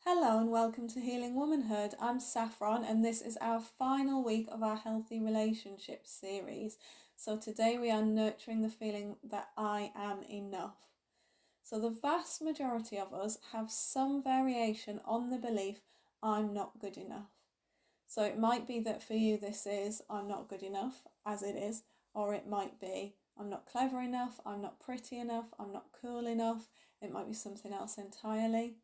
Hello and welcome to Healing Womanhood. I'm Saffron and this is our final week of our Healthy Relationships series. So today we are nurturing the feeling that I am enough. So the vast majority of us have some variation on the belief I'm not good enough. So it might be that for you this is I'm not good enough as it is, or it might be I'm not clever enough, I'm not pretty enough, I'm not cool enough. It might be something else entirely.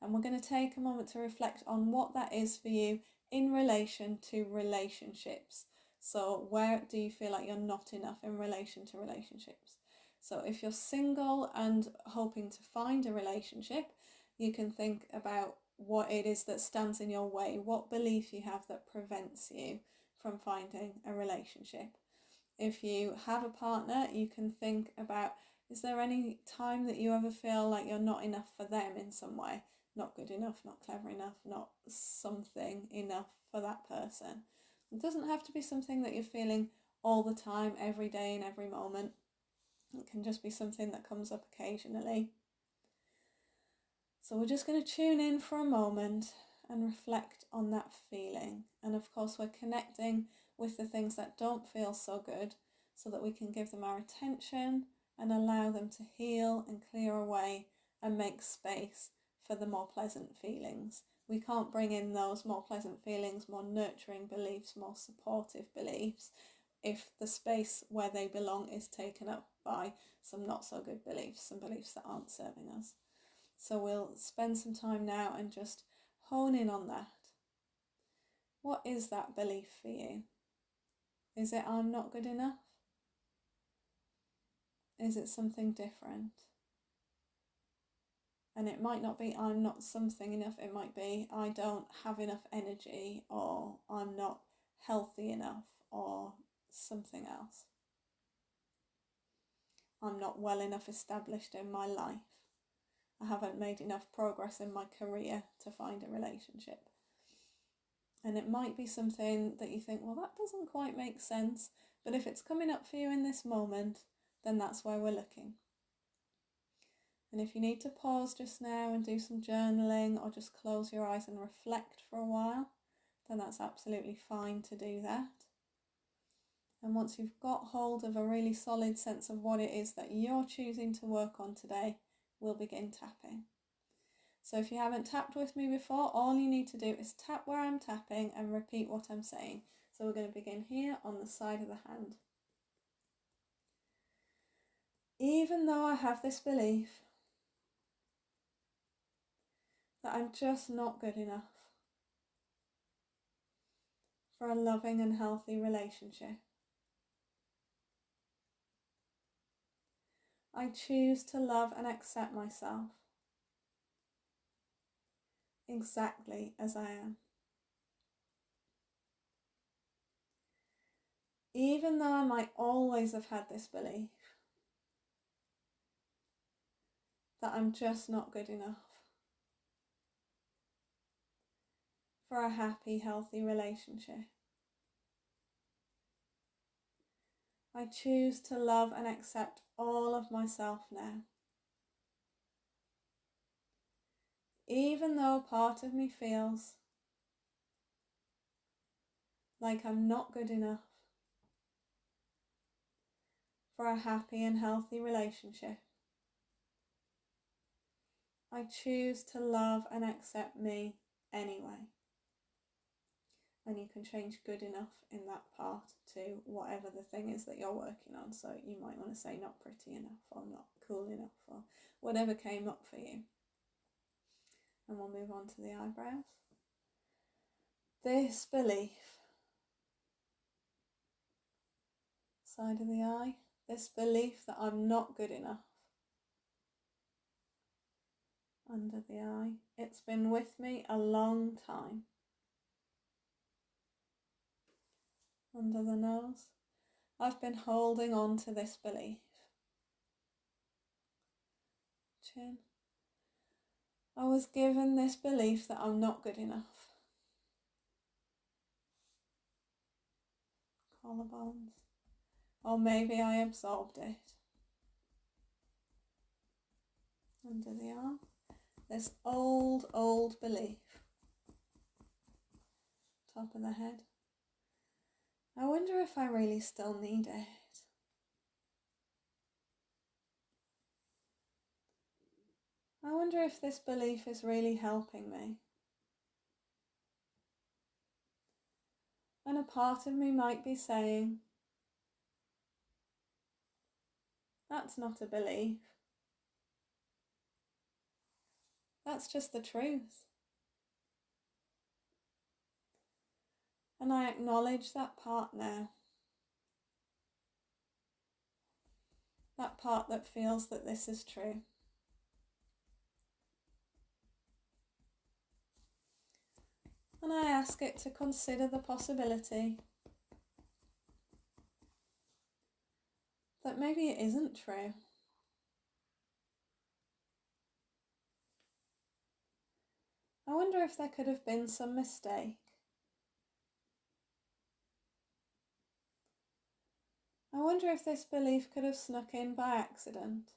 And we're going to take a moment to reflect on what that is for you in relation to relationships. So where do you feel like you're not enough in relation to relationships? So if you're single and hoping to find a relationship, you can think about what it is that stands in your way, what belief you have that prevents you from finding a relationship. If you have a partner, you can think about, is there any time that you ever feel like you're not enough for them in some way? Not good enough, not clever enough, not something enough for that person. It doesn't have to be something that you're feeling all the time, every day and every moment. It can just be something that comes up occasionally. So we're just going to tune in for a moment and reflect on that feeling. And of course, we're connecting with the things that don't feel so good so that we can give them our attention and allow them to heal and clear away and make space for the more pleasant feelings. We can't bring in those more pleasant feelings, more nurturing beliefs, more supportive beliefs if the space where they belong is taken up by some not so good beliefs, some beliefs that aren't serving us. So we'll spend some time now and just hone in on that. What is that belief for you? Is it I'm not good enough? Is it something different? And it might not be I'm not something enough, it might be I don't have enough energy, or I'm not healthy enough, or something else. I'm not well enough established in my life. I haven't made enough progress in my career to find a relationship. And it might be something that you think, well, that doesn't quite make sense. But if it's coming up for you in this moment, then that's where we're looking. And if you need to pause just now and do some journaling or just close your eyes and reflect for a while, then that's absolutely fine to do that. And once you've got hold of a really solid sense of what it is that you're choosing to work on today, we'll begin tapping. So if you haven't tapped with me before, all you need to do is tap where I'm tapping and repeat what I'm saying. So we're going to begin here on the side of the hand. Even though I have this belief that I'm just not good enough for a loving and healthy relationship, I choose to love and accept myself exactly as I am. Even though I might always have had this belief that I'm just not good enough for a happy, healthy relationship, I choose to love and accept all of myself now. Even though part of me feels like I'm not good enough for a happy and healthy relationship, I choose to love and accept me anyway. And you can change good enough in that part to whatever the thing is that you're working on. So you might want to say not pretty enough or not cool enough or whatever came up for you. And we'll move on to the eyebrows. This belief, side of the eye, this belief that I'm not good enough, under the eye, it's been with me a long time. Under the nose, I've been holding on to this belief. Chin, I was given this belief that I'm not good enough. Collarbones, or maybe I absorbed it. Under the arm, this old belief. Top of the head. I wonder if I really still need it. I wonder if this belief is really helping me. And a part of me might be saying, that's not a belief. That's just the truth. And I acknowledge that part now. That part that feels that this is true. And I ask it to consider the possibility that maybe it isn't true. I wonder if there could have been some mistake. I wonder if this belief could have snuck in by accident.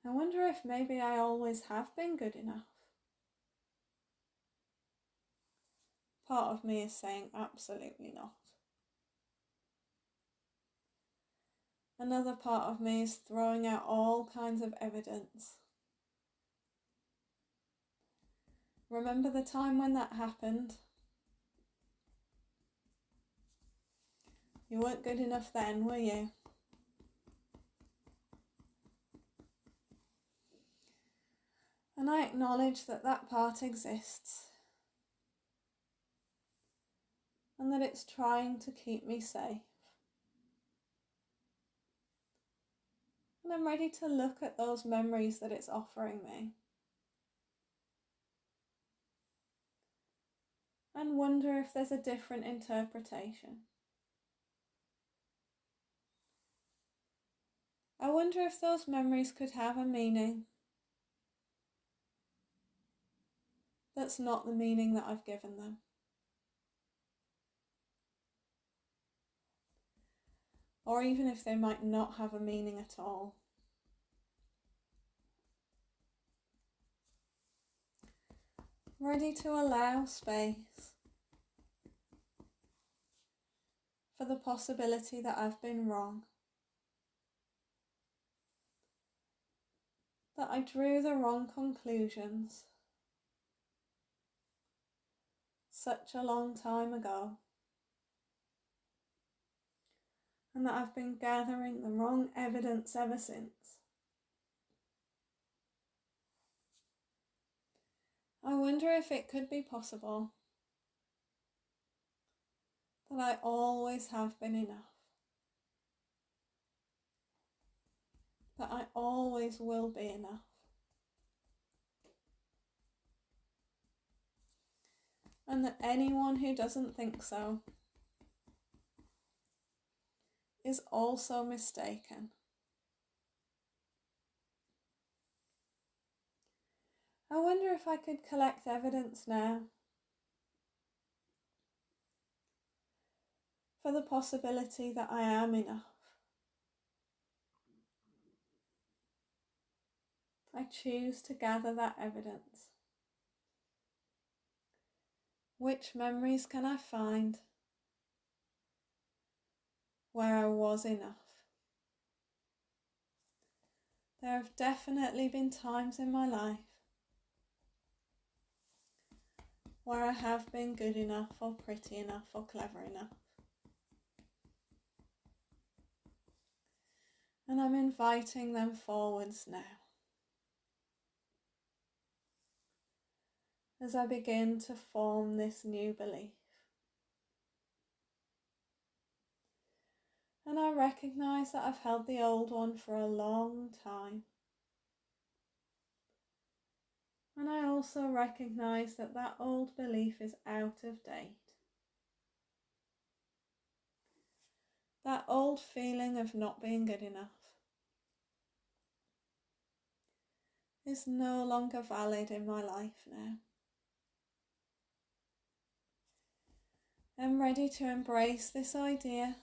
I wonder if maybe I always have been good enough. Part of me is saying absolutely not. Another part of me is throwing out all kinds of evidence. Remember the time when that happened? You weren't good enough then, were you? And I acknowledge that that part exists. And that it's trying to keep me safe. And I'm ready to look at those memories that it's offering me. And wonder if there's a different interpretation. I wonder if those memories could have a meaning that's not the meaning that I've given them. Or even if they might not have a meaning at all. Ready to allow space for the possibility that I've been wrong. That I drew the wrong conclusions such a long time ago. And that I've been gathering the wrong evidence ever since. I wonder if it could be possible that I always have been enough. That I always will be enough. And that anyone who doesn't think so is also mistaken. I wonder if I could collect evidence now for the possibility that I am enough. I choose to gather that evidence. Which memories can I find where I was enough? There have definitely been times in my life where I have been good enough or pretty enough or clever enough. And I'm inviting them forwards now. As I begin to form this new belief. And I recognise that I've held the old one for a long time. And I also recognise that that old belief is out of date. That old feeling of not being good enough is no longer valid in my life now. I'm ready to embrace this idea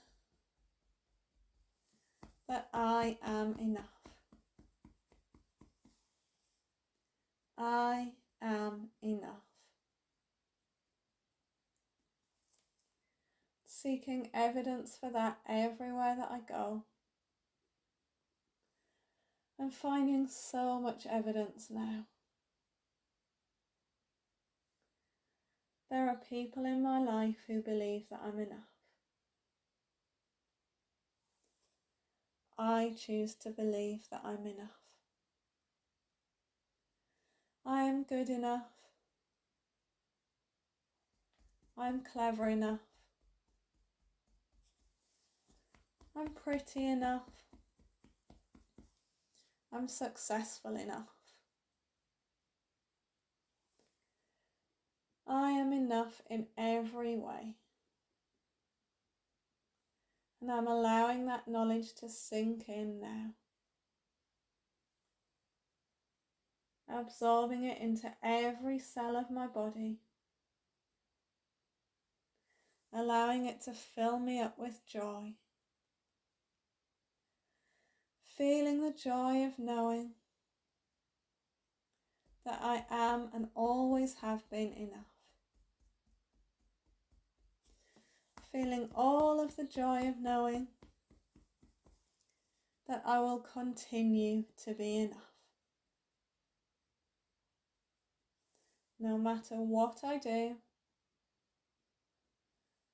that I am enough. I am enough. Seeking evidence for that everywhere that I go. I'm finding so much evidence now. There are people in my life who believe that I'm enough. I choose to believe that I'm enough. I am good enough. I'm clever enough. I'm pretty enough. I'm successful enough. I am enough in every way. And I'm allowing that knowledge to sink in now. Absorbing it into every cell of my body. Allowing it to fill me up with joy. Feeling the joy of knowing that I am and always have been enough. Feeling all of the joy of knowing that I will continue to be enough. No matter what I do,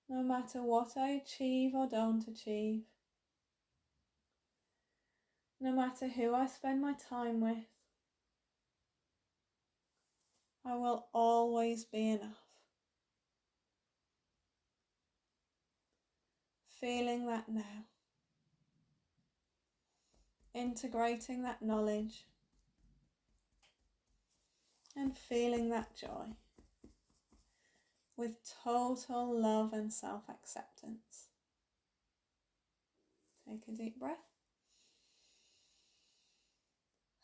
no matter what I achieve or don't achieve, no matter who I spend my time with, I will always be enough. Feeling that now. Integrating that knowledge and feeling that joy with total love and self-acceptance. Take a deep breath.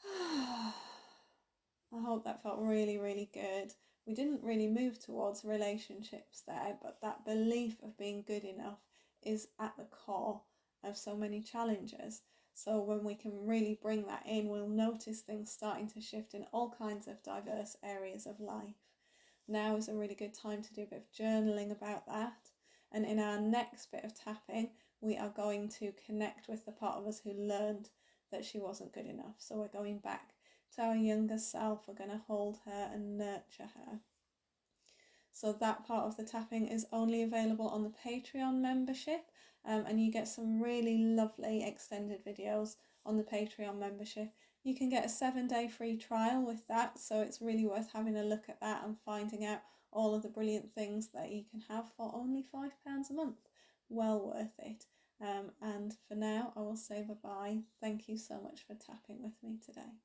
I hope that felt really, really good. We didn't really move towards relationships there, but that belief of being good enough is at the core of so many challenges. So when we can really bring that in, we'll notice things starting to shift in all kinds of diverse areas of life. Now is a really good time to do a bit of journaling about that. And in our next bit of tapping, we are going to connect with the part of us who learned that she wasn't good enough. So we're going back to our younger self. We're going to hold her and nurture her. So that part of the tapping is only available on the Patreon membership, and you get some really lovely extended videos on the Patreon membership. You can get a 7-day free trial with that, so it's really worth having a look at that and finding out all of the brilliant things that you can have for only £5 a month. Well worth it. And for now, I will say bye-bye. Thank you so much for tapping with me today.